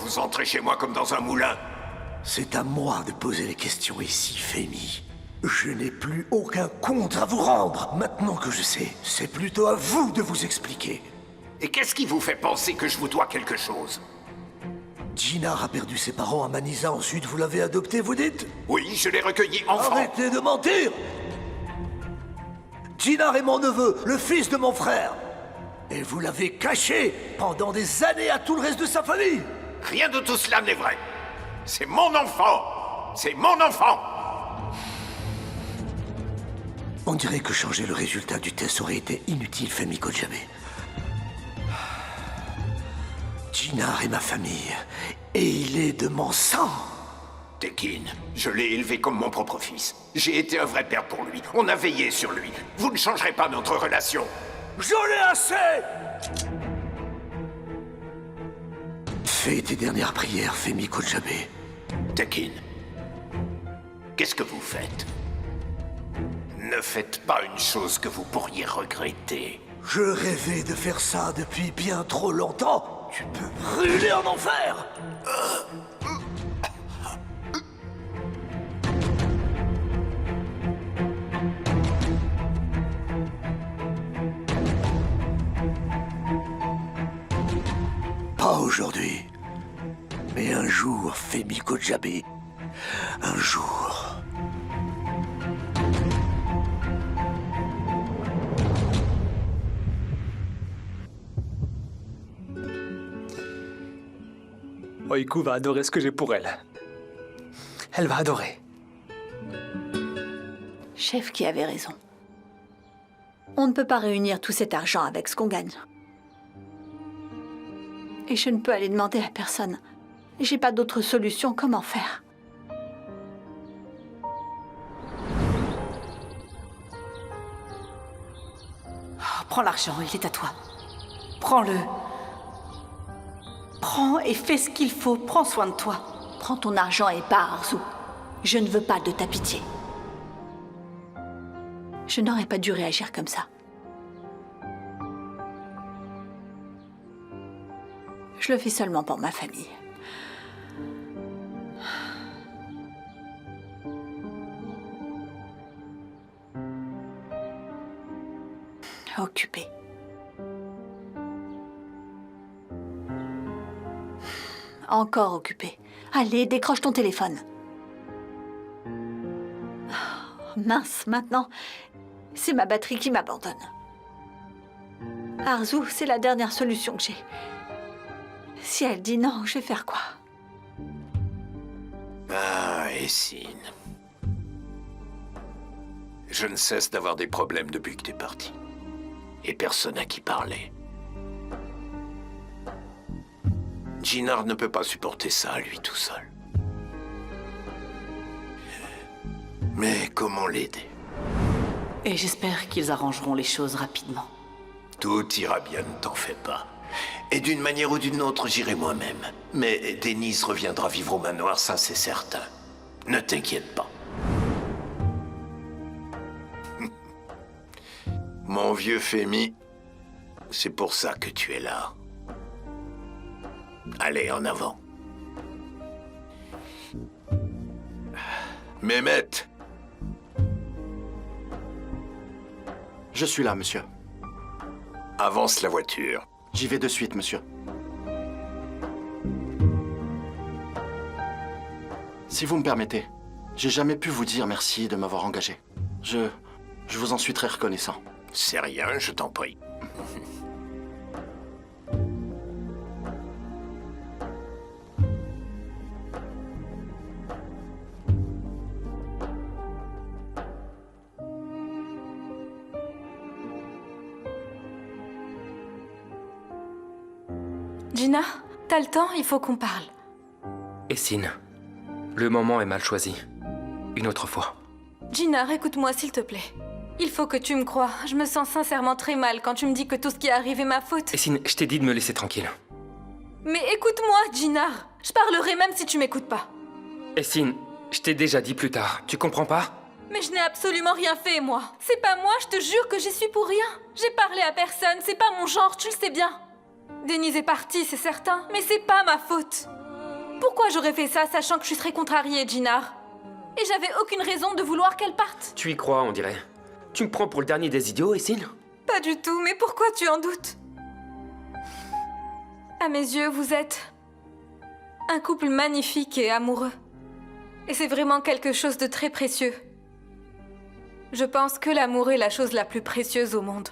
vous entrez chez moi comme dans un moulin. C'est à moi de poser les questions ici, Femi. Je n'ai plus aucun compte à vous rendre. Maintenant que je sais, c'est plutôt à vous de vous expliquer. Et qu'est-ce qui vous fait penser que je vous dois quelque chose? Jinar a perdu ses parents à Manisa, ensuite vous l'avez adopté, vous dites? Oui, je l'ai recueilli enfant. Arrêtez de mentir! Jinar est mon neveu, le fils de mon frère. Et vous l'avez caché pendant des années à tout le reste de sa famille. Rien de tout cela n'est vrai. C'est mon enfant. C'est mon enfant. On dirait que changer le résultat du test aurait été inutile, Femi Kojabe. Jinar est ma famille, et il est de mon sang. Tekin, je l'ai élevé comme mon propre fils. J'ai été un vrai père pour lui. On a veillé sur lui. Vous ne changerez pas notre relation. J'en ai assez! Fais tes dernières prières, Femi Kojabe. Tekin, qu'est-ce que vous faites? Ne faites pas une chose que vous pourriez regretter. Je rêvais de faire ça depuis bien trop longtemps. Tu peux brûler en enfer! Pas aujourd'hui. Mais un jour, Femi Kojabe. Un jour. Oiku va adorer ce que j'ai pour elle. Elle va adorer. Chef qui avait raison. On ne peut pas réunir tout cet argent avec ce qu'on gagne. Et je ne peux aller demander à personne. J'ai pas d'autre solution, comment faire? Oh, prends l'argent, il est à toi. Prends-le. Prends et fais ce qu'il faut, prends soin de toi. Prends ton argent et pars, Arzu. Je ne veux pas de ta pitié. Je n'aurais pas dû réagir comme ça. Je le fais seulement pour ma famille. Occupé. Encore occupé. Allez, décroche ton téléphone. Oh, mince, maintenant, c'est ma batterie qui m'abandonne. Arzu, c'est la dernière solution que j'ai. Si elle dit non, je vais faire quoi? Ah, Essine. Je ne cesse d'avoir des problèmes depuis que t'es parti. Et personne à qui parler. Jinar ne peut pas supporter ça à lui tout seul. Mais comment l'aider? Et j'espère qu'ils arrangeront les choses rapidement. Tout ira bien, ne t'en fais pas. Et d'une manière ou d'une autre, j'irai moi-même. Mais Denise reviendra vivre au manoir, ça c'est certain. Ne t'inquiète pas. Mon vieux Femi, c'est pour ça que tu es là. Allez, en avant. Mehmet. Je suis là, monsieur. Avance la voiture. J'y vais de suite, monsieur. Si vous me permettez, j'ai jamais pu vous dire merci de m'avoir engagé. Je vous en suis très reconnaissant. C'est rien, je t'en prie. Gina, t'as le temps? Il faut qu'on parle. Essine, le moment est mal choisi. Une autre fois. Gina, écoute-moi s'il te plaît. Il faut que tu me crois. Je me sens sincèrement très mal quand tu me dis que tout ce qui est arrivé est ma faute. Essine, je t'ai dit de me laisser tranquille. Mais écoute-moi, Gina. Je parlerai même si tu m'écoutes pas. Essine, je t'ai déjà dit plus tard. Tu comprends pas? Mais je n'ai absolument rien fait, moi. C'est pas moi, je te jure que j'y suis pour rien. J'ai parlé à personne, c'est pas mon genre, tu le sais bien. Denise est partie, c'est certain, mais c'est pas ma faute. Pourquoi j'aurais fait ça sachant que je serais contrariée, Jinar? Et j'avais aucune raison de vouloir qu'elle parte. Tu y crois, on dirait. Tu me prends pour le dernier des idiots, Essin? Pas du tout, mais pourquoi tu en doutes? À mes yeux, vous êtes un couple magnifique et amoureux. Et c'est vraiment quelque chose de très précieux. Je pense que l'amour est la chose la plus précieuse au monde.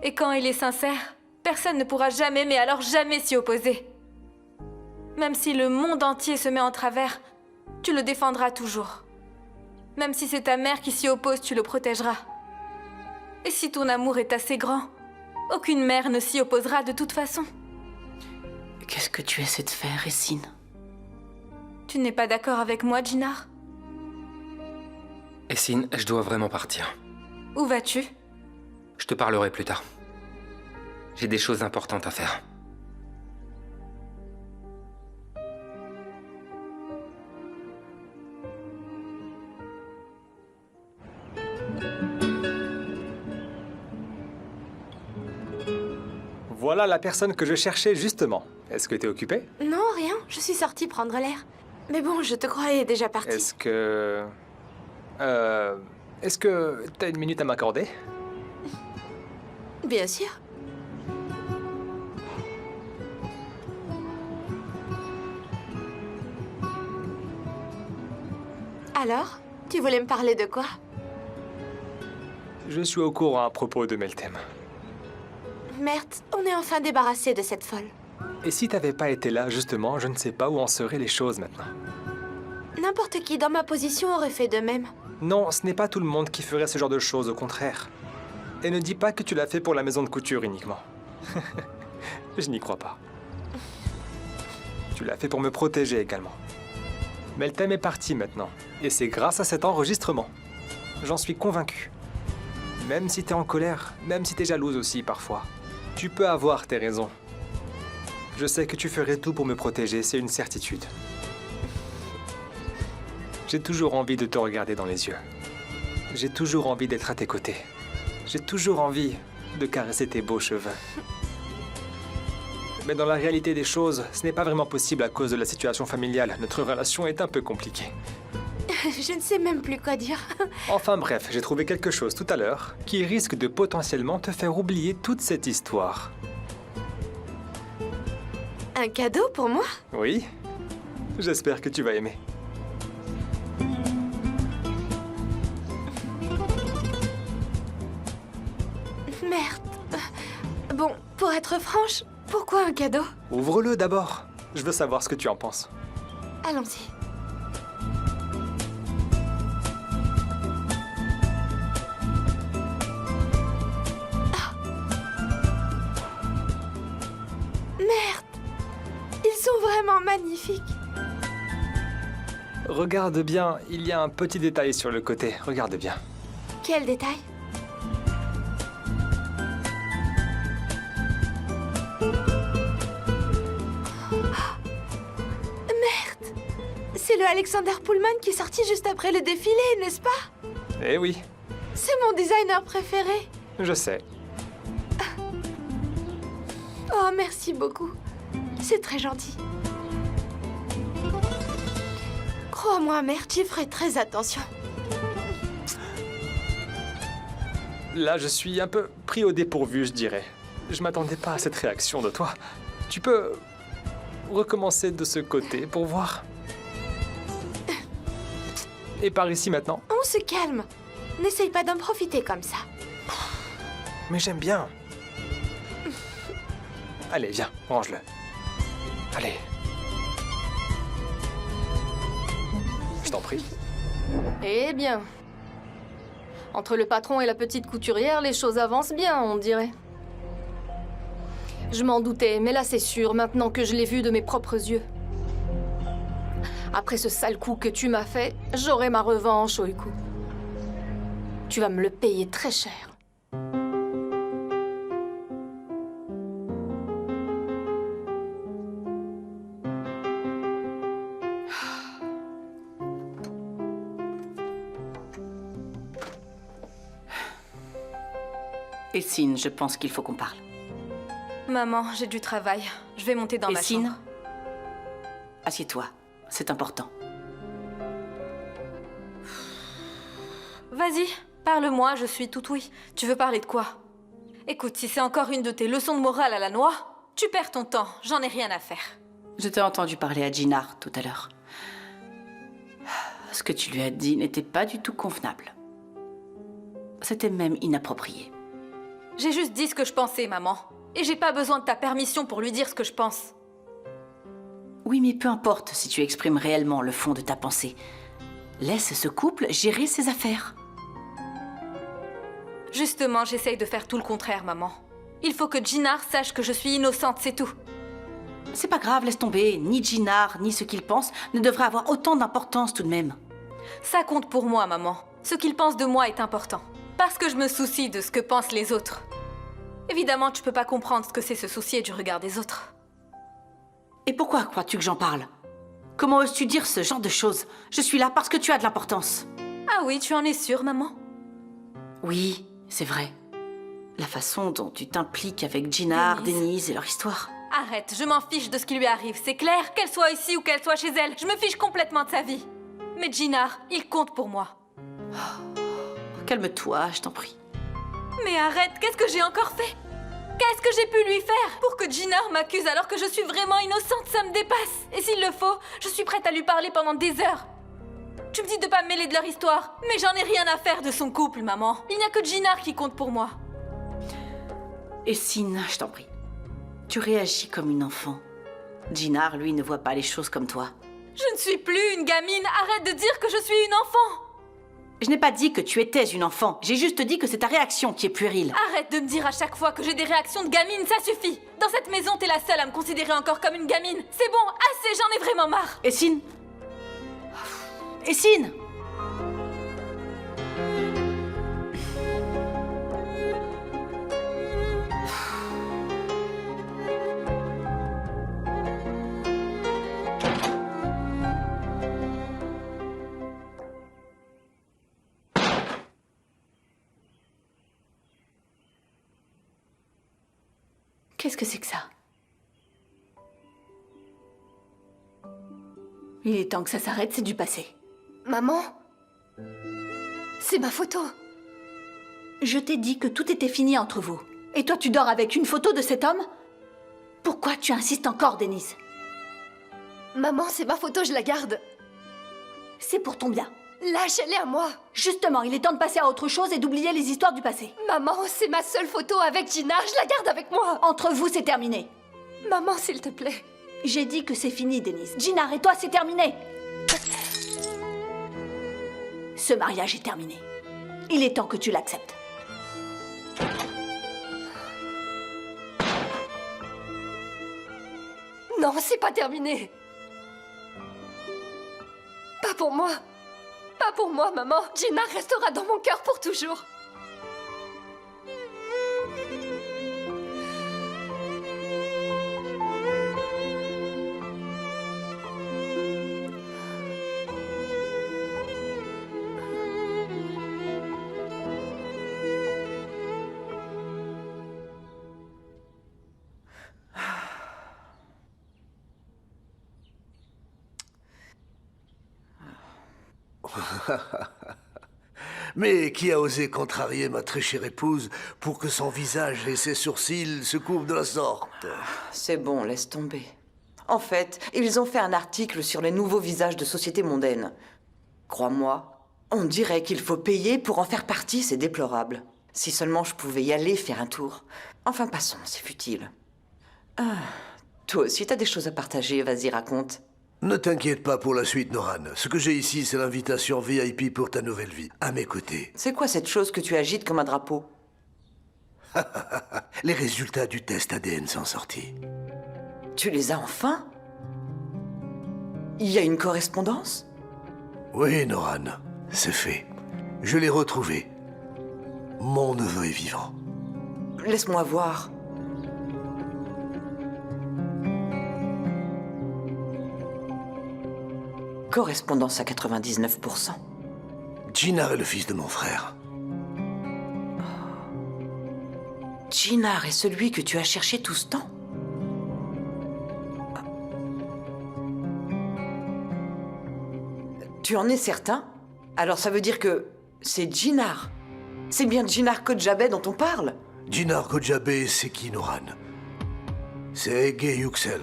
Et quand il est sincère, personne ne pourra jamais, mais alors jamais s'y opposer. Même si le monde entier se met en travers, tu le défendras toujours. Même si c'est ta mère qui s'y oppose, tu le protégeras. Et si ton amour est assez grand, aucune mère ne s'y opposera de toute façon. Qu'est-ce que tu essaies de faire, Essin? Tu n'es pas d'accord avec moi, Jinar? Essin, je dois vraiment partir. Où vas-tu? Je te parlerai plus tard. J'ai des choses importantes à faire. Voilà la personne que je cherchais justement. Est-ce que t'es occupé? Non, rien. Je suis sortie prendre l'air. Mais bon, je te croyais déjà partie. Est-ce que t'as une minute à m'accorder? Bien sûr. Alors, tu voulais me parler de quoi? Je suis au courant à propos de Meltem. Merde, on est enfin débarrassé de cette folle. Et si t'avais pas été là, justement, je ne sais pas où en seraient les choses maintenant. N'importe qui dans ma position aurait fait de même. Non, ce n'est pas tout le monde qui ferait ce genre de choses, au contraire. Et ne dis pas que tu l'as fait pour la maison de couture uniquement. Je n'y crois pas. Tu l'as fait pour me protéger également. Meltem est parti maintenant, et c'est grâce à cet enregistrement. J'en suis convaincu. Même si t'es en colère, même si t'es jalouse aussi parfois, tu peux avoir tes raisons. Je sais que tu ferais tout pour me protéger, c'est une certitude. J'ai toujours envie de te regarder dans les yeux. J'ai toujours envie d'être à tes côtés. J'ai toujours envie de caresser tes beaux cheveux. Mais dans la réalité des choses, ce n'est pas vraiment possible à cause de la situation familiale. Notre relation est un peu compliquée. Je ne sais même plus quoi dire. Enfin bref, j'ai trouvé quelque chose tout à l'heure qui risque de potentiellement te faire oublier toute cette histoire. Un cadeau pour moi? Oui? J'espère que tu vas aimer. Merde. Bon, pour être franche, pourquoi un cadeau? Ouvre-le d'abord. Je veux savoir ce que tu en penses. Allons-y. Ah. Merde. Ils sont vraiment magnifiques. Regarde bien, il y a un petit détail sur le côté. Regarde bien. Quel détail? Merde! C'est le Alexander Pullman qui est sorti juste après le défilé, n'est-ce pas? Eh oui, C'est mon designer préféré. je sais. Oh, merci beaucoup. C'est très gentil. Crois-moi, merde, j'y ferai très attention. Là, je suis un peu pris au dépourvu, je dirais. Je m'attendais pas à cette réaction de toi. Tu peux recommencer de ce côté pour voir? Et par ici maintenant? On se calme. N'essaye pas d'en profiter comme ça. Mais j'aime bien. Allez, viens, range-le. Allez. Je t'en prie. Eh bien. Entre le patron et la petite couturière, les choses avancent bien, on dirait. Je m'en doutais, mais là c'est sûr, maintenant que je l'ai vu de mes propres yeux. Après ce sale coup que tu m'as fait, j'aurai ma revanche, Oiku. Tu vas me le payer très cher. Essin, je pense qu'il faut qu'on parle. Maman, j'ai du travail. Je vais monter dans ma Essin, chambre. assieds-toi. C'est important. Vas-y, parle-moi, je suis tout oui. Tu veux parler de quoi? Écoute, si c'est encore une de tes leçons de morale à la noix, tu perds ton temps, j'en ai rien à faire. Je t'ai entendu parler à Jinnar tout à l'heure. Ce que tu lui as dit n'était pas du tout convenable. C'était même inapproprié. J'ai juste dit ce que je pensais, maman. Et j'ai pas besoin de ta permission pour lui dire ce que je pense. Oui, mais peu importe si tu exprimes réellement le fond de ta pensée. Laisse ce couple gérer ses affaires. Justement, j'essaye de faire tout le contraire, maman. Il faut que Jinnar sache que je suis innocente, c'est tout. C'est pas grave, laisse tomber. Ni Jinnar, ni ce qu'il pense ne devraient avoir autant d'importance tout de même. Ça compte pour moi, maman. Ce qu'il pense de moi est important. Parce que je me soucie de ce que pensent les autres. Évidemment, tu peux pas comprendre ce que c'est se soucier du regard des autres. Et pourquoi crois-tu que j'en parle? Comment oses-tu dire ce genre de choses? Je suis là parce que tu as de l'importance. Ah oui, tu en es sûre, maman? Oui, c'est vrai. La façon dont tu t'impliques avec Jinnar, Denise et leur histoire. Arrête, je m'en fiche de ce qui lui arrive, c'est clair? Qu'elle soit ici ou qu'elle soit chez elle, je me fiche complètement de sa vie. Mais Jinnar, il compte pour moi. Calme-toi, je t'en prie. Mais arrête, qu'est-ce que j'ai encore fait? Qu'est-ce que j'ai pu lui faire pour que Jinnar m'accuse alors que je suis vraiment innocente? Ça me dépasse. Et s'il le faut, je suis prête à lui parler pendant des heures. Tu me dis de pas me mêler de leur histoire, mais j'en ai rien à faire de son couple, maman. Il n'y a que Jinnar qui compte pour moi. Essine, je t'en prie. Tu réagis comme une enfant. Jinnar, lui, ne voit pas les choses comme toi. Je ne suis plus une gamine. Arrête de dire que je suis une enfant. Je n'ai pas dit que tu étais une enfant. J'ai juste dit que c'est ta réaction qui est puérile. Arrête de me dire à chaque fois que j'ai des réactions de gamine, ça suffit. Dans cette maison, t'es la seule à me considérer encore comme une gamine. C'est bon, assez, j'en ai vraiment marre. Essine. Essine. Qu'est-ce que c'est que ça? Il est temps que ça s'arrête, c'est du passé. Maman? C'est ma photo. Je t'ai dit que tout était fini entre vous. Et toi, tu dors avec une photo de cet homme? Pourquoi tu insistes encore, Denise? Maman, c'est ma photo, je la garde. C'est pour ton bien. Lâche-les à moi. Justement, il est temps de passer à autre chose et d'oublier les histoires du passé. Maman, c'est ma seule photo avec Jinnar, je la garde avec moi. Entre vous, c'est terminé. Maman, s'il te plaît. J'ai dit que c'est fini, Denise. Jinnar et toi, c'est terminé. Ce mariage est terminé. Il est temps que tu l'acceptes. Non, c'est pas terminé. Pas pour moi. Pas pour moi, maman. Jinnar restera dans mon cœur pour toujours. Mais qui a osé contrarier ma très chère épouse pour que son visage et ses sourcils se couvrent de la sorte? C'est bon, laisse tomber. En fait, ils ont fait un article sur les nouveaux visages de société mondaine. Crois-moi, on dirait qu'il faut payer pour en faire partie, c'est déplorable. Si seulement je pouvais y aller faire un tour. Enfin, passons, c'est futile. Ah, toi aussi, t'as des choses à partager, vas-y, raconte. Ne t'inquiète pas pour la suite, Noran. Ce que j'ai ici, c'est l'invitation VIP pour ta nouvelle vie. À mes côtés. C'est quoi cette chose que tu agites comme un drapeau? Les résultats du test ADN sont sortis. Tu les as enfin? Il y a une correspondance? Oui, Noran, c'est fait. Je l'ai retrouvé. Mon neveu est vivant. Laisse-moi voir. Correspondance à 99%. Jinnar est le fils de mon frère. Jinnar est celui que tu as cherché tout ce temps? Tu en es certain? Alors ça veut dire que c'est Djinar. C'est bien Djinar Kodjabeh dont on parle? Djinar Kodjabeh, c'est qui, Noran? C'est Ege Yuxel.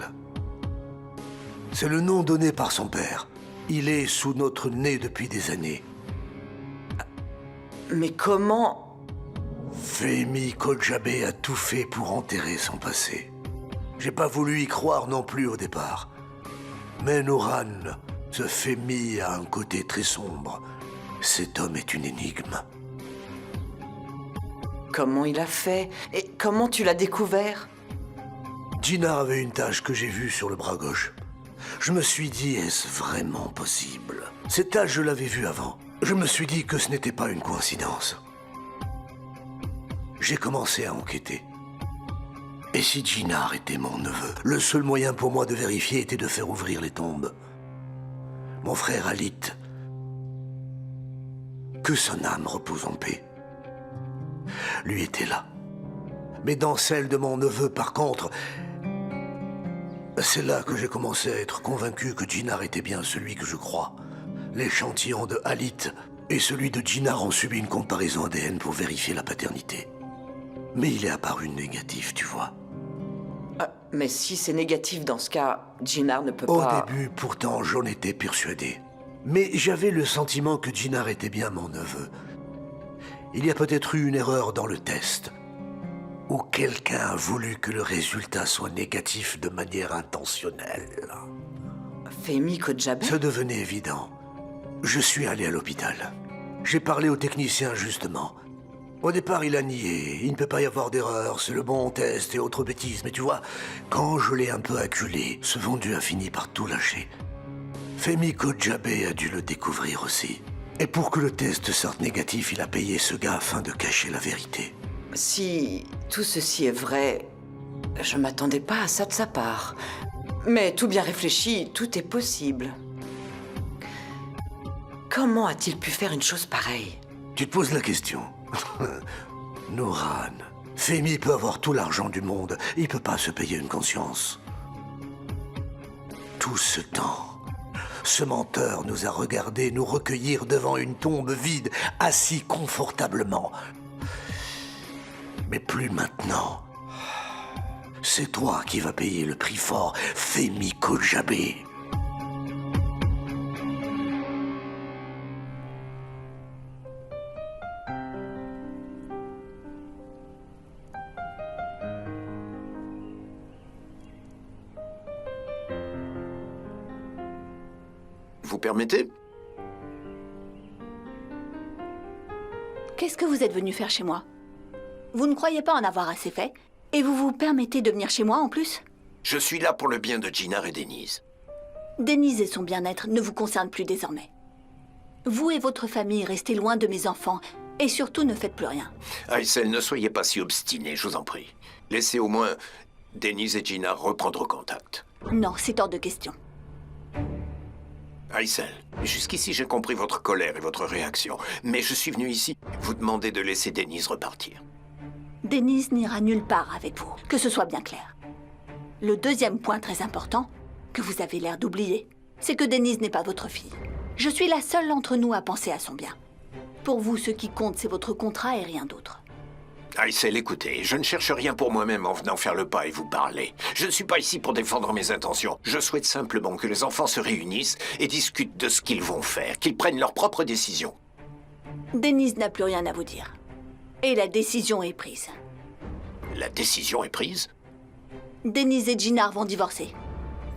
C'est le nom donné par son père. Il est sous notre nez depuis des années. Mais comment? Fehmi Kodjabeh a tout fait pour enterrer son passé. J'ai pas voulu y croire non plus au départ. Mais Noran, ce Fehmi a un côté très sombre. Cet homme est une énigme. Comment il a fait? Et comment tu l'as découvert? Djinar avait une tache que j'ai vue sur le bras gauche. Je me suis dit, est-ce vraiment possible? Cette tache, je l'avais vue avant. Je me suis dit que ce n'était pas une coïncidence. J'ai commencé à enquêter. Et si Djinar était mon neveu, le seul moyen pour moi de vérifier était de faire ouvrir les tombes. Mon frère Alit, que son âme repose en paix, lui était là. Mais dans celle de mon neveu, par contre, c'est là que j'ai commencé à être convaincu que Djinar était bien celui que je crois. L'échantillon de Alit et celui de Djinar ont subi une comparaison ADN pour vérifier la paternité. Mais il est apparu négatif, tu vois. Mais si c'est négatif dans ce cas, Djinar ne peut Au pas... début, pourtant, j'en étais persuadé. Mais j'avais le sentiment que Djinar était bien mon neveu. Il y a peut-être eu une erreur dans le test. Ou quelqu'un a voulu que le résultat soit négatif de manière intentionnelle. Fehmi Kodjabeh? Ça devenait évident. Je suis allé à l'hôpital. J'ai parlé au technicien, justement. Au départ, il a nié. Il ne peut pas y avoir d'erreur, c'est le bon test et autres bêtises. Mais tu vois, quand je l'ai un peu acculé, ce vendu a fini par tout lâcher. Fehmi Kodjabeh a dû le découvrir aussi. Et pour que le test sorte négatif, il a payé ce gars afin de cacher la vérité. Si tout ceci est vrai, je m'attendais pas à ça de sa part. Mais tout bien réfléchi, tout est possible. Comment a-t-il pu faire une chose pareille? Tu te poses la question. Noran, Fehmi peut avoir tout l'argent du monde, il peut pas se payer une conscience. Tout ce temps, ce menteur nous a regardés nous recueillir devant une tombe vide, assis confortablement. Mais plus maintenant. C'est toi qui vas payer le prix fort, Fehmi Kodjabeh. Vous permettez? Qu'est-ce que vous êtes venu faire chez moi? Vous ne croyez pas en avoir assez fait? Et vous vous permettez de venir chez moi en plus? Je suis là pour le bien de Djinar et Denise. Denise et son bien-être ne vous concernent plus désormais. Vous et votre famille restez loin de mes enfants et surtout ne faites plus rien. Aysel, ne soyez pas si obstiné, je vous en prie. Laissez au moins Denise et Djinar reprendre contact. Non, c'est hors de question. Aysel, jusqu'ici j'ai compris votre colère et votre réaction, mais je suis venu ici vous demander de laisser Denise repartir. Denise n'ira nulle part avec vous, que ce soit bien clair. Le deuxième point très important, que vous avez l'air d'oublier, c'est que Denise n'est pas votre fille. Je suis la seule d'entre nous à penser à son bien. Pour vous, ce qui compte, c'est votre contrat et rien d'autre. Aysel, écoutez, je ne cherche rien pour moi-même en venant faire le pas et vous parler. Je ne suis pas ici pour défendre mes intentions. Je souhaite simplement que les enfants se réunissent et discutent de ce qu'ils vont faire, qu'ils prennent leurs propres décisions. Denise n'a plus rien à vous dire. Et la décision est prise. La décision est prise? Denise et Djinar vont divorcer.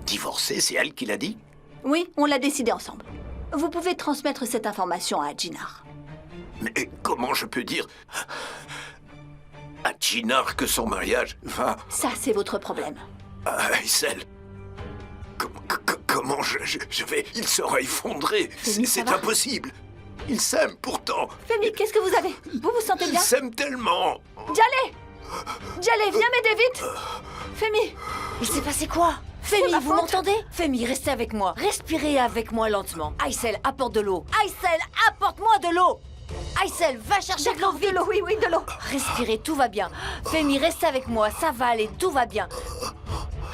Divorcer, c'est elle qui l'a dit? Oui, on l'a décidé ensemble. Vous pouvez transmettre cette information à Djinar. Mais comment je peux dire à Djinar que son mariage va... Ça, c'est votre problème. Aysel, comment je vais... Il sera effondré. C'est impossible. Ils s'aiment pourtant. Fehmi, qu'est-ce que vous avez? Vous vous sentez bien? Ils s'aiment tellement. Djalé! Djalé, viens m'aider vite! Fehmi! Il s'est passé quoi? Fehmi, vous m'entendez? Fehmi, restez avec moi. Respirez avec moi lentement. Aysel, apporte de l'eau. Aysel, apporte-moi de l'eau! Aysel, va chercher de l'eau vite! De l'eau, oui, de l'eau! Respirez, tout va bien. Fehmi, restez avec moi, ça va aller, tout va bien.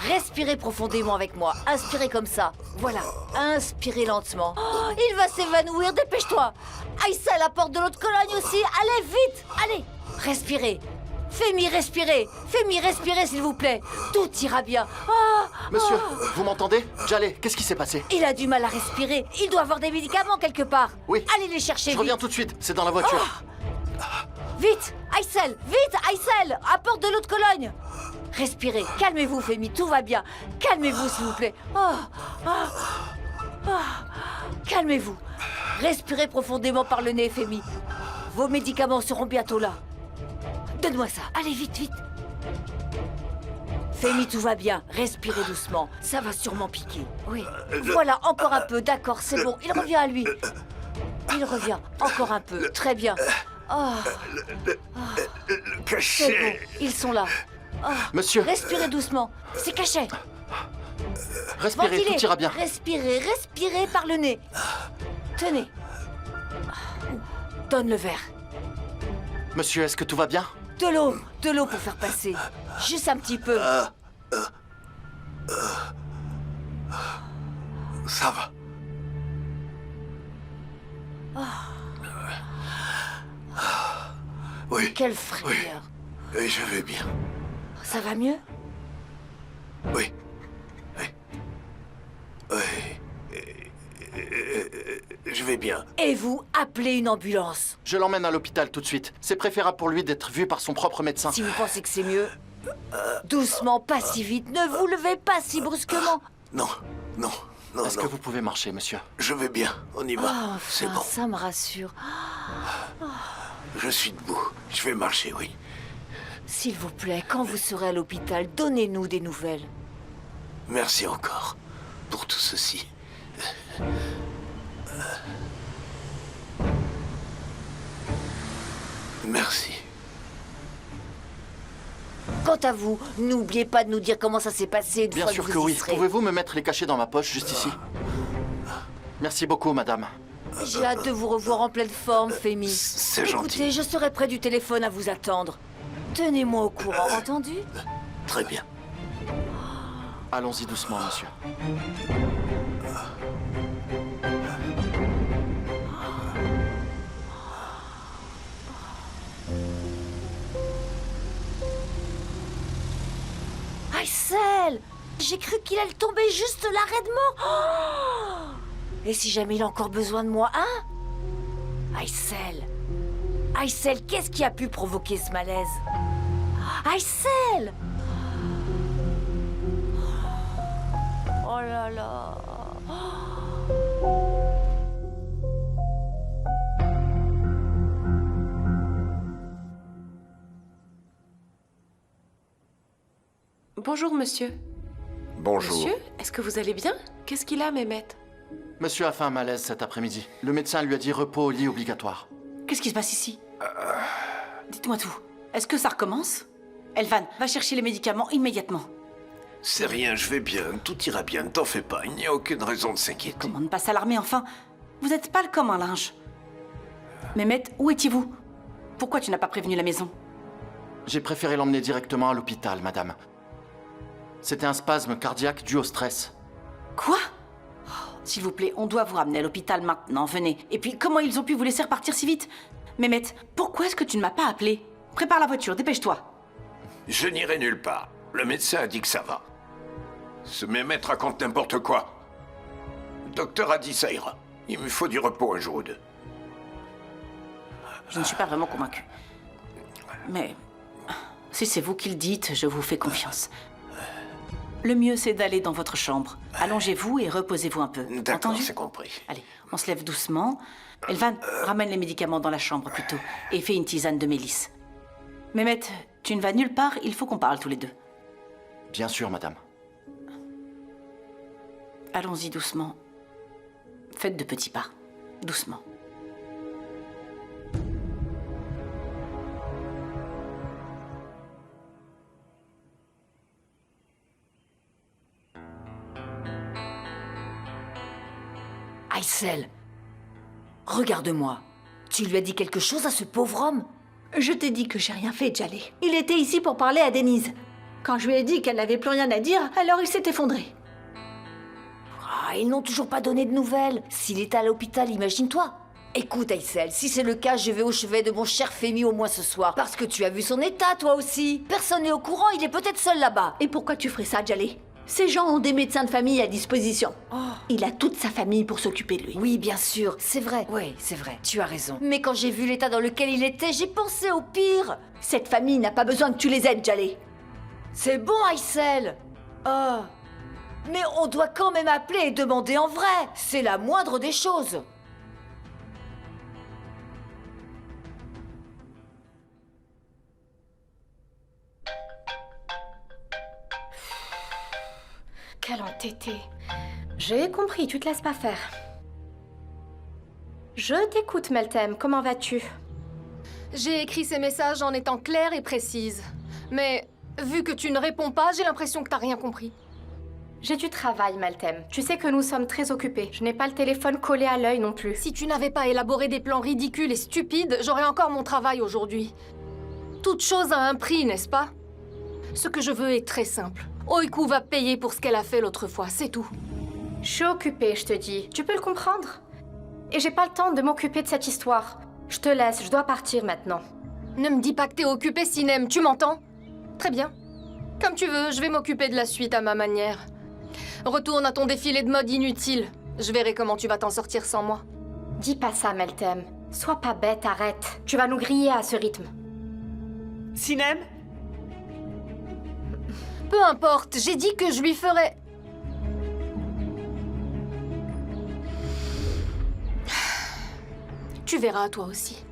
Respirez profondément avec moi. Inspirez comme ça. Voilà. Inspirez lentement. Oh, il va s'évanouir, dépêche-toi. Aïssel apporte de l'eau de Cologne aussi. Allez, vite. Allez. Respirez. Femi, respirez. Femi, respirez, s'il vous plaît. Tout ira bien. Monsieur, vous m'entendez? Jaleh, qu'est-ce qui s'est passé? Il a du mal à respirer. Il doit avoir des médicaments quelque part. Oui. Allez les chercher, Je vite. reviens tout de suite, c'est dans la voiture. Vite, Aïssel, vite, Aïssel, apporte de l'eau de Cologne. Respirez, calmez-vous, Femi, tout va bien. Calmez-vous, s'il vous plaît. Calmez-vous. Respirez profondément par le nez, Femi. Vos médicaments seront bientôt là. Donne-moi ça. Allez, vite, vite. Femi, tout va bien. Respirez doucement. Ça va sûrement piquer. Oui. Voilà, encore un peu. D'accord, c'est bon. Il revient à lui. Il revient. Encore un peu. Très bien. Le C'est cachet. bon. Ils sont là. Monsieur, Respirez doucement. C'est caché. respirez, Ventilez. tout ira bien. Respirez, respirez par le nez. Tenez. Donne le verre. Monsieur, est-ce que tout va bien? De l'eau pour faire passer. Juste un petit peu. Ça va. Oui. Quelle frayeur. Oui, je vais bien. Ça va mieux? Oui. Oui. Oui. Je vais bien. Et vous, appelez une ambulance. Je l'emmène à l'hôpital tout de suite. C'est préférable pour lui d'être vu par son propre médecin. Si vous pensez que c'est mieux. Doucement, pas si vite. Ne vous levez pas si brusquement. Non, non, non, Est-ce non. que vous pouvez marcher, monsieur? Je vais bien. On y va. Oh, C'est enfin, bon. ça me rassure. Je suis debout. Je vais marcher, oui. S'il vous plaît, quand vous serez à l'hôpital, donnez-nous des nouvelles. Merci encore pour tout ceci. Merci. Quant à vous, n'oubliez pas de nous dire comment ça s'est passé une Bien fois sûr que que vous y oui. serez. Pouvez-vous me mettre les cachets dans ma poche, juste ici? Merci beaucoup, madame. J'ai hâte de vous revoir en pleine forme, Femi. C'est gentil. Écoutez, je serai près du téléphone à vous attendre. Tenez-moi au courant, entendu? Très bien. Allons-y doucement, monsieur. Aïssel! J'ai cru qu'il allait tomber juste là, raidement. Oh! Et si jamais il a encore besoin de moi, hein? Aïssel! Aïssel, qu'est-ce qui a pu provoquer ce malaise? Aïssel! Oh là là! Bonjour, monsieur. Bonjour. Monsieur, est-ce que vous allez bien? Qu'est-ce qu'il a, Mehmet? Monsieur a fait un malaise cet après-midi. Le médecin lui a dit repos au lit obligatoire. Qu'est-ce qui se passe ici? Dites-moi tout. Est-ce que ça recommence? Elvan, va chercher les médicaments immédiatement. C'est rien, je vais bien. Tout ira bien, ne t'en fais pas. Il n'y a aucune raison de s'inquiéter. Comment ne pas s'alarmer, enfin? Vous êtes pâle comme un linge. Mehmet, où étiez-vous? Pourquoi tu n'as pas prévenu la maison? J'ai préféré l'emmener directement à l'hôpital, madame. C'était un spasme cardiaque dû au stress. Quoi? Oh, s'il vous plaît, on doit vous ramener à l'hôpital maintenant, venez. Et puis, comment ils ont pu vous laisser repartir si vite? Mehmet, pourquoi est-ce que tu ne m'as pas appelé? Prépare la voiture, dépêche-toi. Je n'irai nulle part. Le médecin a dit que ça va. Ce Mehmet raconte n'importe quoi. Le docteur a dit ça ira. Il me faut du repos un jour ou deux. Je ne suis pas vraiment convaincue. Mais si c'est vous qui le dites, je vous fais confiance. Le mieux, c'est d'aller dans votre chambre. Allongez-vous et reposez-vous un peu. D'accord, Entendu? c'est compris. Allez, on se lève doucement. Elvan, ramène les médicaments dans la chambre plutôt. Et fais une tisane de mélisse. Mehmet, tu ne vas nulle part, il faut qu'on parle tous les deux. Bien sûr, madame. Allons-y doucement. Faites de petits pas. Doucement. Aïssel, regarde-moi. Tu lui as dit quelque chose à ce pauvre homme? Je t'ai dit que j'ai rien fait, Jaleh. Il était ici pour parler à Denise. Quand je lui ai dit qu'elle n'avait plus rien à dire, alors il s'est effondré. Ah, ils n'ont toujours pas donné de nouvelles. S'il est à l'hôpital, imagine-toi. Écoute, Aïssel, si c'est le cas, je vais au chevet de mon cher Femi au moins ce soir. Parce que tu as vu son état, toi aussi. Personne n'est au courant, il est peut-être seul là-bas. Et pourquoi tu ferais ça, Djallé? Ces gens ont des médecins de famille à disposition. Il a toute sa famille pour s'occuper de lui. Oui, bien sûr, c'est vrai. Oui, c'est vrai, tu as raison. Mais quand j'ai vu l'état dans lequel il était, j'ai pensé au pire. Cette famille n'a pas besoin que tu les aides, Djallé. C'est bon, Aïssel. Oh. Mais on doit quand même appeler et demander en vrai. C'est la moindre des choses. Quel entêté. J'ai compris, tu te laisses pas faire. Je t'écoute, Meltem, comment vas-tu? J'ai écrit ces messages en étant claire et précise. Mais vu que tu ne réponds pas, j'ai l'impression que t'as rien compris. J'ai du travail, Meltem. Tu sais que nous sommes très occupés. Je n'ai pas le téléphone collé à l'œil non plus. Si tu n'avais pas élaboré des plans ridicules et stupides, j'aurais encore mon travail aujourd'hui. Toute chose a un prix, n'est-ce pas? Ce que je veux est très simple. Oiku va payer pour ce qu'elle a fait l'autre fois, c'est tout. Je suis occupée, je te dis. Tu peux le comprendre? Et j'ai pas le temps de m'occuper de cette histoire. Je te laisse, je dois partir maintenant. Ne me dis pas que t'es occupée, Sinem, tu m'entends? Très bien. Comme tu veux, je vais m'occuper de la suite à ma manière. Retourne à ton défilé de mode inutile. Je verrai comment tu vas t'en sortir sans moi. Dis pas ça, Meltem. Sois pas bête, arrête. Tu vas nous griller à ce rythme. Sinem? Peu importe, j'ai dit que je lui ferais... Tu verras, toi aussi.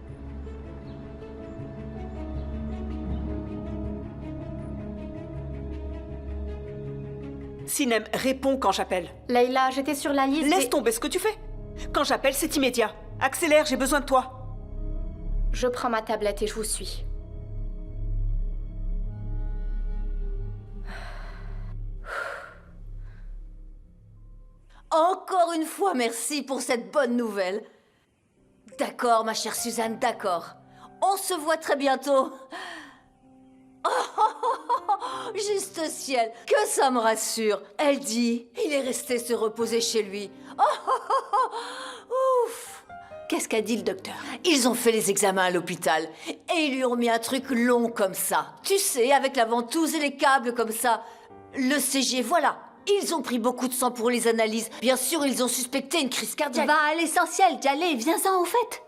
Sinem, réponds quand j'appelle. Leïla, j'étais sur la liste... Laisse tomber ce que tu fais. Quand j'appelle, c'est immédiat. Accélère, j'ai besoin de toi. Je prends ma tablette et je vous suis. Encore une fois, merci pour cette bonne nouvelle. D'accord, ma chère Suzanne, d'accord. On se voit très bientôt. Juste ciel, que ça me rassure. Elle dit, il est resté se reposer chez lui. Ouf. Qu'est-ce qu'a dit le docteur? Ils ont fait les examens à l'hôpital et ils lui ont mis un truc long comme ça. Tu sais, avec la ventouse et les câbles comme ça. Le CG, voilà. Ils ont pris beaucoup de sang pour les analyses. Bien sûr, ils ont suspecté une crise cardiaque. Va à l'essentiel, Djallé, viens-en au fait.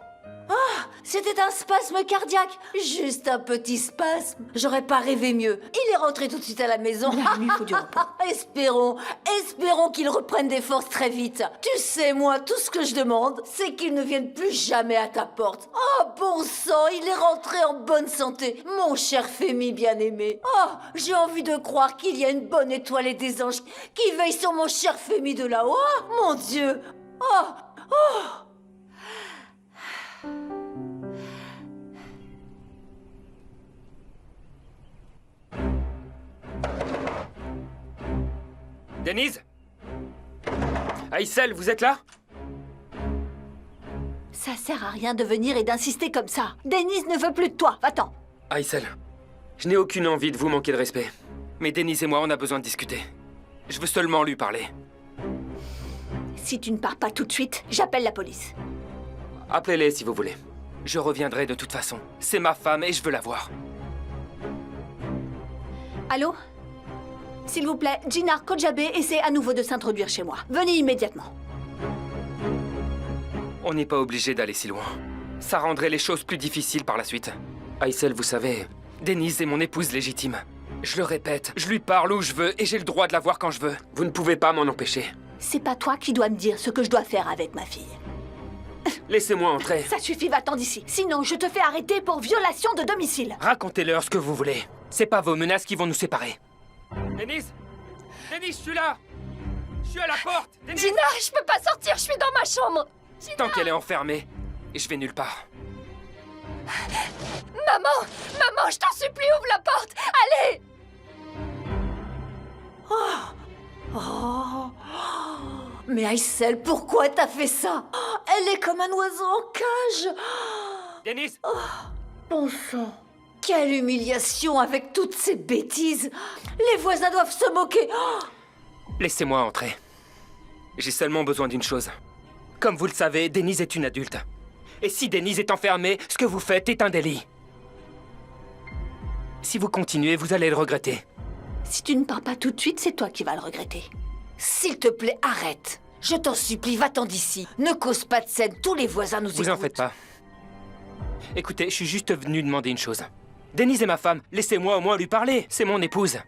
Ah, c'était un spasme cardiaque. Juste un petit spasme. J'aurais pas rêvé mieux. Il est rentré tout de suite à la maison. La nuit, faut du repos. Espérons qu'il reprenne des forces très vite. Tu sais, moi, tout ce que je demande, c'est qu'il ne vienne plus jamais à ta porte. Oh, bon sang, il est rentré en bonne santé. Mon cher Femi bien-aimé. Oh, j'ai envie de croire qu'il y a une bonne étoile et des anges qui veillent sur mon cher Femi de là-haut. Oh, mon Dieu. Oh, oh. Denise? Aïssel, vous êtes là? Ça sert à rien de venir et d'insister comme ça. Denise ne veut plus de toi, va-t'en. Aïssel, je n'ai aucune envie de vous manquer de respect. Mais Denise et moi, on a besoin de discuter. Je veux seulement lui parler. Si tu ne pars pas tout de suite, j'appelle la police. Appelez-les si vous voulez. Je reviendrai de toute façon. C'est ma femme et je veux la voir. Allô? S'il vous plaît, Jinar Kojabé essaie à nouveau de s'introduire chez moi. Venez immédiatement. On n'est pas obligé d'aller si loin. Ça rendrait les choses plus difficiles par la suite. Aïssel, vous savez, Denise est mon épouse légitime. Je le répète, je lui parle où je veux et j'ai le droit de la voir quand je veux. Vous ne pouvez pas m'en empêcher. C'est pas toi qui dois me dire ce que je dois faire avec ma fille. Laissez-moi entrer. Ça suffit, va-t'en d'ici. Sinon, je te fais arrêter pour violation de domicile. Racontez-leur ce que vous voulez. C'est pas vos menaces qui vont nous séparer. Denise! Denise, je suis là! Je suis à la porte! Denise! Gina, je peux pas sortir, je suis dans ma chambre! Gina! Tant qu'elle est enfermée, et je vais nulle part. Maman! Maman, je t'en supplie, ouvre la porte! Allez! Mais Aïssel, pourquoi t'as fait ça? Elle est comme un oiseau en cage. Denise! Bon sang. Quelle humiliation avec toutes ces bêtises. Les voisins doivent se moquer. Oh, Laissez-moi entrer. J'ai seulement besoin d'une chose. Comme vous le savez, Denise est une adulte. Et si Denise est enfermée, ce que vous faites est un délit. Si vous continuez, vous allez le regretter. Si tu ne pars pas tout de suite, c'est toi qui vas le regretter. s'il te plaît, arrête. Je t'en supplie, va-t'en d'ici. Ne cause pas de scène, tous les voisins nous écoutent. Vous en faites pas. Écoutez, je suis juste venu demander une chose. Denise est ma femme, laissez-moi au moins lui parler. C'est mon épouse.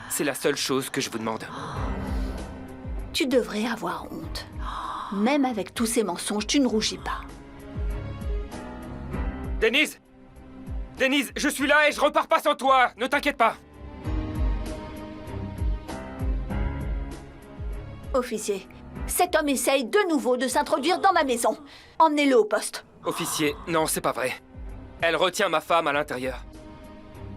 C'est la seule chose que je vous demande. Tu devrais avoir honte. Même avec tous ces mensonges, tu ne rougis pas. Denise! Denise, je suis là et je repars pas sans toi. Ne t'inquiète pas. Officier, cet homme essaye de nouveau de s'introduire dans ma maison. Emmenez-le au poste. Officier, non, c'est pas vrai. Elle retient ma femme à l'intérieur.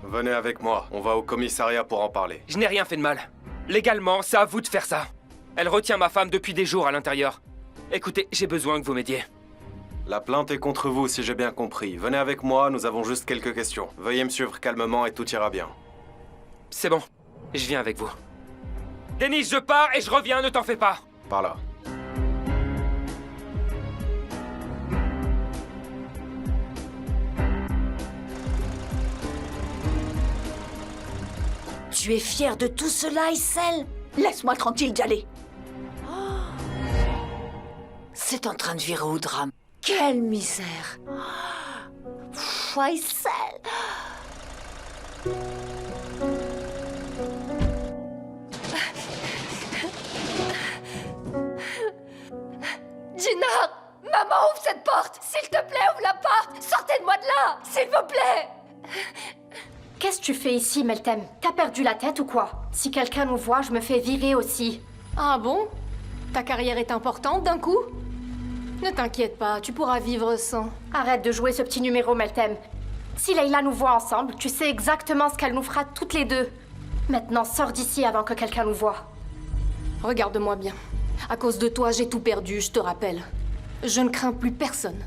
Venez avec moi, on va au commissariat pour en parler. Je n'ai rien fait de mal. Légalement, c'est à vous de faire ça. Elle retient ma femme depuis des jours à l'intérieur. Écoutez, j'ai besoin que vous m'aidiez. La plainte est contre vous, si j'ai bien compris. Venez avec moi, nous avons juste quelques questions. Veuillez me suivre calmement et tout ira bien. C'est bon, je viens avec vous. Denise, je pars et je reviens, ne t'en fais pas. Par là. Tu es fier de tout cela, Issel? Laisse-moi tranquille, Djallé. C'est en train de virer au drame. Quelle misère. Issel. Gina! Maman, ouvre cette porte! S'il te plaît, ouvre la porte! Sortez de moi de là! S'il vous plaît! Qu'est-ce que tu fais ici, Meltem? T'as perdu la tête ou quoi? Si quelqu'un nous voit, je me fais virer aussi. Ah bon? Ta carrière est importante d'un coup? Ne t'inquiète pas, tu pourras vivre sans. Arrête de jouer ce petit numéro, Meltem. Si Leila nous voit ensemble, tu sais exactement ce qu'elle nous fera toutes les deux. Maintenant, sors d'ici avant que quelqu'un nous voie. Regarde-moi bien. À cause de toi, j'ai tout perdu, je te rappelle. Je ne crains plus personne.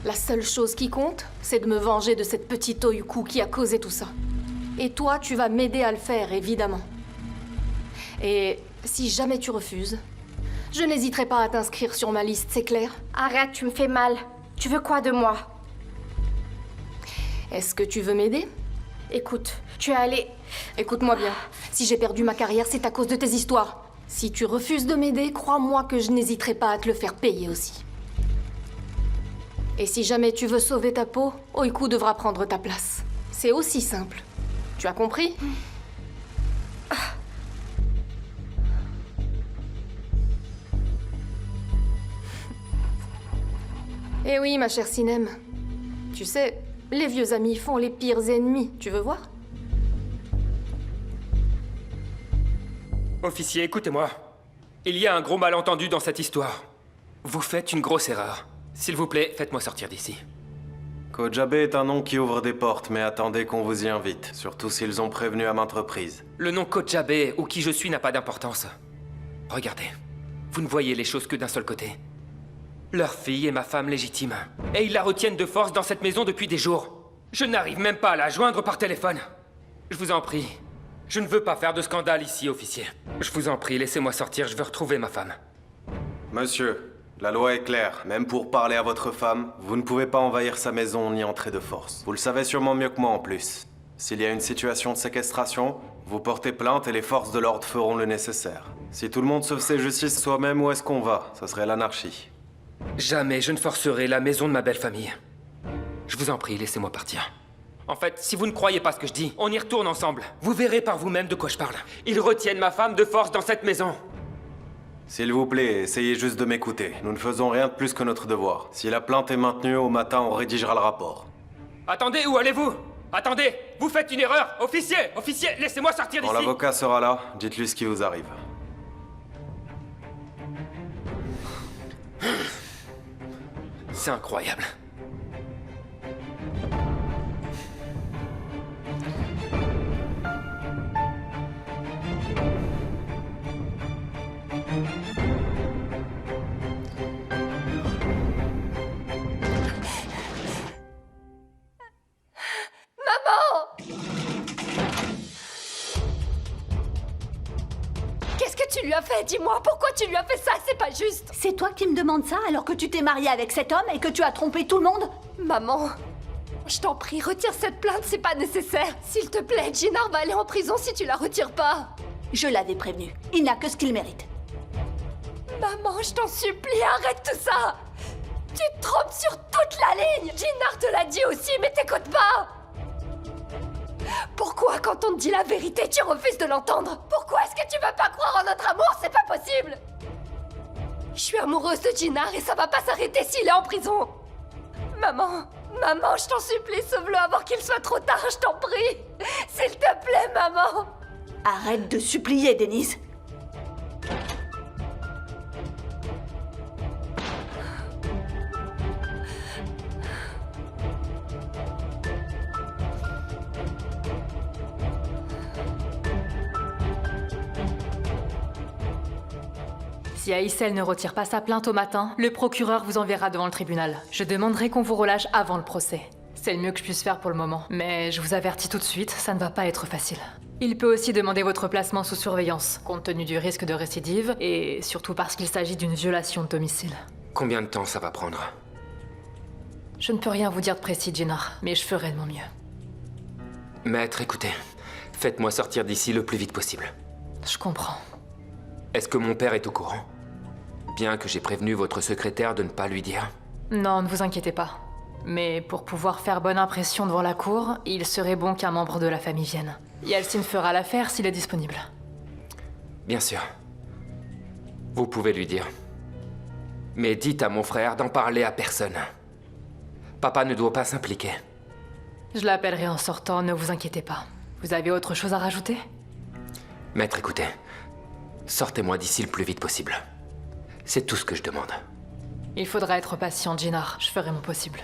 La seule chose qui compte, c'est de me venger de cette petite Oyuku qui a causé tout ça. Et toi, tu vas m'aider à le faire, évidemment. Et si jamais tu refuses, je n'hésiterai pas à t'inscrire sur ma liste, c'est clair? Arrête, tu me fais mal. Tu veux quoi de moi? Est-ce que tu veux m'aider? Écoute, tu es allé... Écoute-moi bien. Si j'ai perdu ma carrière, c'est à cause de tes histoires. Si tu refuses de m'aider, crois-moi que je n'hésiterai pas à te le faire payer aussi. Et si jamais tu veux sauver ta peau, Oiku devra prendre ta place. C'est aussi simple. Tu as compris? Eh oui, ma chère Sinem. Tu sais, les vieux amis font les pires ennemis. Tu veux voir? Officier, écoutez-moi. Il y a un gros malentendu dans cette histoire. Vous faites une grosse erreur. S'il vous plaît, faites-moi sortir d'ici. Kojabe est un nom qui ouvre des portes, mais attendez qu'on vous y invite. Surtout s'ils ont prévenu à maintes reprises. Le nom Kojabe ou qui je suis n'a pas d'importance. Regardez, vous ne voyez les choses que d'un seul côté. Leur fille est ma femme légitime. Et ils la retiennent de force dans cette maison depuis des jours. Je n'arrive même pas à la joindre par téléphone. Je vous en prie. Je ne veux pas faire de scandale ici, officier. Je vous en prie, laissez-moi sortir, je veux retrouver ma femme. Monsieur, la loi est claire. Même pour parler à votre femme, vous ne pouvez pas envahir sa maison ni entrer de force. Vous le savez sûrement mieux que moi en plus. S'il y a une situation de séquestration, vous portez plainte et les forces de l'ordre feront le nécessaire. Si tout le monde se faisait justice soi-même, où est-ce qu'on va? Ça serait l'anarchie. Jamais je ne forcerai la maison de ma belle famille. Je vous en prie, laissez-moi partir. En fait, si vous ne croyez pas ce que je dis, on y retourne ensemble. Vous verrez par vous-même de quoi je parle. Ils retiennent ma femme de force dans cette maison. S'il vous plaît, essayez juste de m'écouter. Nous ne faisons rien de plus que notre devoir. Si la plainte est maintenue, au matin, on rédigera le rapport. Attendez, où allez-vous? Attendez, vous faites une erreur. Officier, officier, laissez-moi sortir Quand d'ici. l'avocat sera là, dites-lui ce qui vous arrive. C'est incroyable. tu lui as fait? Dis-moi, pourquoi tu lui as fait ça? C'est pas juste. C'est toi qui me demandes ça alors que tu t'es mariée avec cet homme et que tu as trompé tout le monde? Maman, je t'en prie, retire cette plainte, c'est pas nécessaire. S'il te plaît, Jinnar va aller en prison si tu la retires pas. Je l'avais prévenu. Il n'a que ce qu'il mérite. Maman, je t'en supplie, arrête tout ça. Tu te trompes sur toute la ligne. Jinnar te l'a dit aussi, mais t'écoutes pas. Pourquoi, quand on te dit la vérité, tu refuses de l'entendre? Pourquoi est-ce que tu veux pas croire en notre amour? C'est pas possible. Je suis amoureuse de Jinnar et ça va pas s'arrêter s'il est en prison. Maman, je t'en supplie, sauve-le avant qu'il soit trop tard, je t'en prie. S'il te plaît, maman. Arrête de supplier, Denise. Si Aïssel ne retire pas sa plainte au matin, le procureur vous enverra devant le tribunal. Je demanderai qu'on vous relâche avant le procès. C'est le mieux que je puisse faire pour le moment. Mais je vous avertis tout de suite, ça ne va pas être facile. Il peut aussi demander votre placement sous surveillance, compte tenu du risque de récidive, et surtout parce qu'il s'agit d'une violation de domicile. Combien de temps ça va prendre? Je ne peux rien vous dire de précis, Jinnar, mais je ferai de mon mieux. Maître, écoutez, faites-moi sortir d'ici le plus vite possible. Je comprends. Est-ce que mon père est au courant? Bien que j'ai prévenu votre secrétaire de ne pas lui dire. Non, ne vous inquiétez pas. Mais pour pouvoir faire bonne impression devant la cour, il serait bon qu'un membre de la famille vienne. Yalcine fera l'affaire s'il est disponible. Bien sûr. Vous pouvez lui dire. Mais dites à mon frère d'en parler à personne. Papa ne doit pas s'impliquer. Je l'appellerai en sortant, ne vous inquiétez pas. Vous avez autre chose à rajouter? Maître, écoutez. Sortez-moi d'ici le plus vite possible. C'est tout ce que je demande. Il faudra être patient, Jinnar. Je ferai mon possible.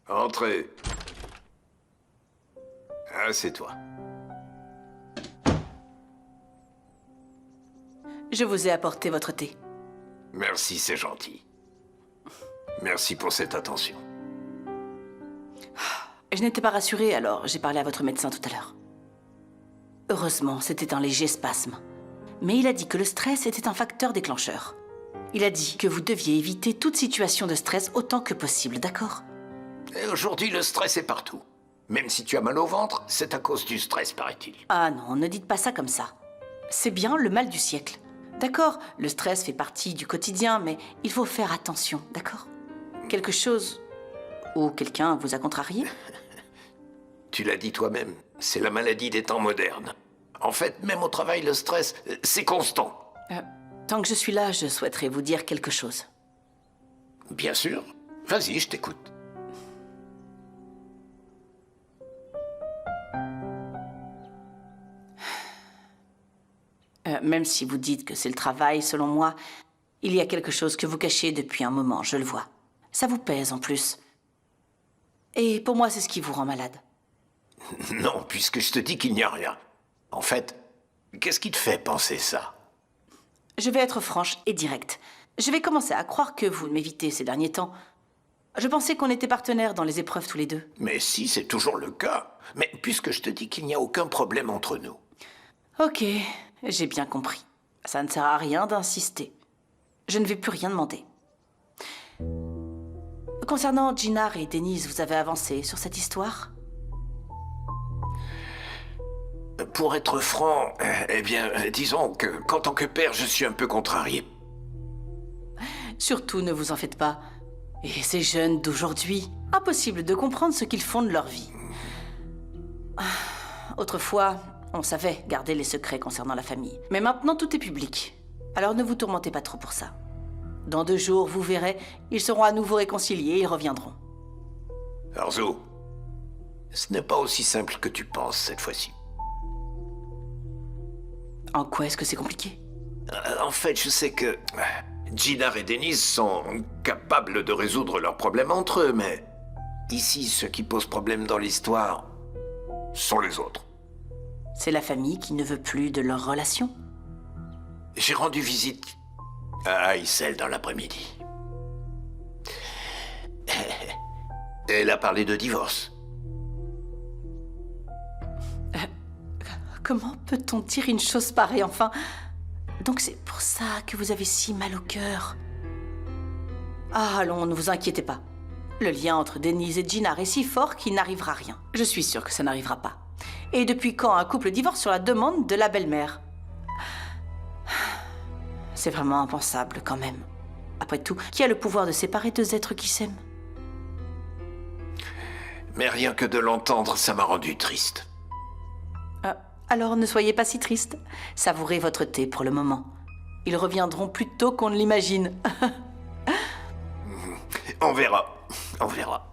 Entrez. Ah, c'est toi. Je vous ai apporté votre thé. Merci, c'est gentil. Merci pour cette attention. Je n'étais pas rassurée, alors j'ai parlé à votre médecin tout à l'heure. Heureusement, c'était un léger spasme. Mais il a dit que le stress était un facteur déclencheur. Il a dit que vous deviez éviter toute situation de stress autant que possible, d'accord? Et aujourd'hui, le stress est partout. Même si tu as mal au ventre, c'est à cause du stress, paraît-il. Ah non, ne dites pas ça comme ça. C'est bien le mal du siècle. D'accord, le stress fait partie du quotidien, mais il faut faire attention, d'accord? Quelque chose ou quelqu'un vous a contrarié? Tu l'as dit toi-même, c'est la maladie des temps modernes. En fait, même au travail, le stress, c'est constant. Tant que je suis là, je souhaiterais vous dire quelque chose. Bien sûr. Vas-y, je t'écoute. Même si vous dites que c'est le travail, selon moi, il y a quelque chose que vous cachez depuis un moment, je le vois. Ça vous pèse en plus. Et pour moi, c'est ce qui vous rend malade. Non, puisque je te dis qu'il n'y a rien. En fait, qu'est-ce qui te fait penser ça? Je vais être franche et directe. Je vais commencer à croire que vous m'évitez ces derniers temps. Je pensais qu'on était partenaires dans les épreuves tous les deux. Mais si, c'est toujours le cas. Mais puisque je te dis qu'il n'y a aucun problème entre nous. Ok, j'ai bien compris. Ça ne sert à rien d'insister. Je ne vais plus rien demander. Concernant Jinnar et Denise, vous avez avancé sur cette histoire? Pour être franc, eh bien, disons qu'en tant que père, je suis un peu contrarié. Surtout, ne vous en faites pas. Et ces jeunes d'aujourd'hui, impossible de comprendre ce qu'ils font de leur vie. Autrefois, on savait garder les secrets concernant la famille. Mais maintenant, tout est public. Alors ne vous tourmentez pas trop pour ça. Dans 2 jours, vous verrez, ils seront à nouveau réconciliés et ils reviendront. Arzo, ce n'est pas aussi simple que tu penses cette fois-ci. En quoi est-ce que c'est compliqué? En fait, je sais que Jinnar et Denise sont capables de résoudre leurs problèmes entre eux, mais ici, ce qui pose problème dans l'histoire sont les autres. C'est la famille qui ne veut plus de leur relation? J'ai rendu visite à Aïssel dans l'après-midi. Elle a parlé de divorce. Comment peut-on dire une chose pareille, enfin? Donc c'est pour ça que vous avez si mal au cœur. Ah, allons, ne vous inquiétez pas. Le lien entre Denise et Gina est si fort qu'il n'arrivera rien. Je suis sûre que ça n'arrivera pas. Et depuis quand un couple divorce sur la demande de la belle-mère? C'est vraiment impensable, quand même. Après tout, qui a le pouvoir de séparer deux êtres qui s'aiment? Mais rien que de l'entendre, ça m'a rendu triste. Alors ne soyez pas si triste. Savourez votre thé pour le moment. Ils reviendront plus tôt qu'on ne l'imagine. On verra. On verra.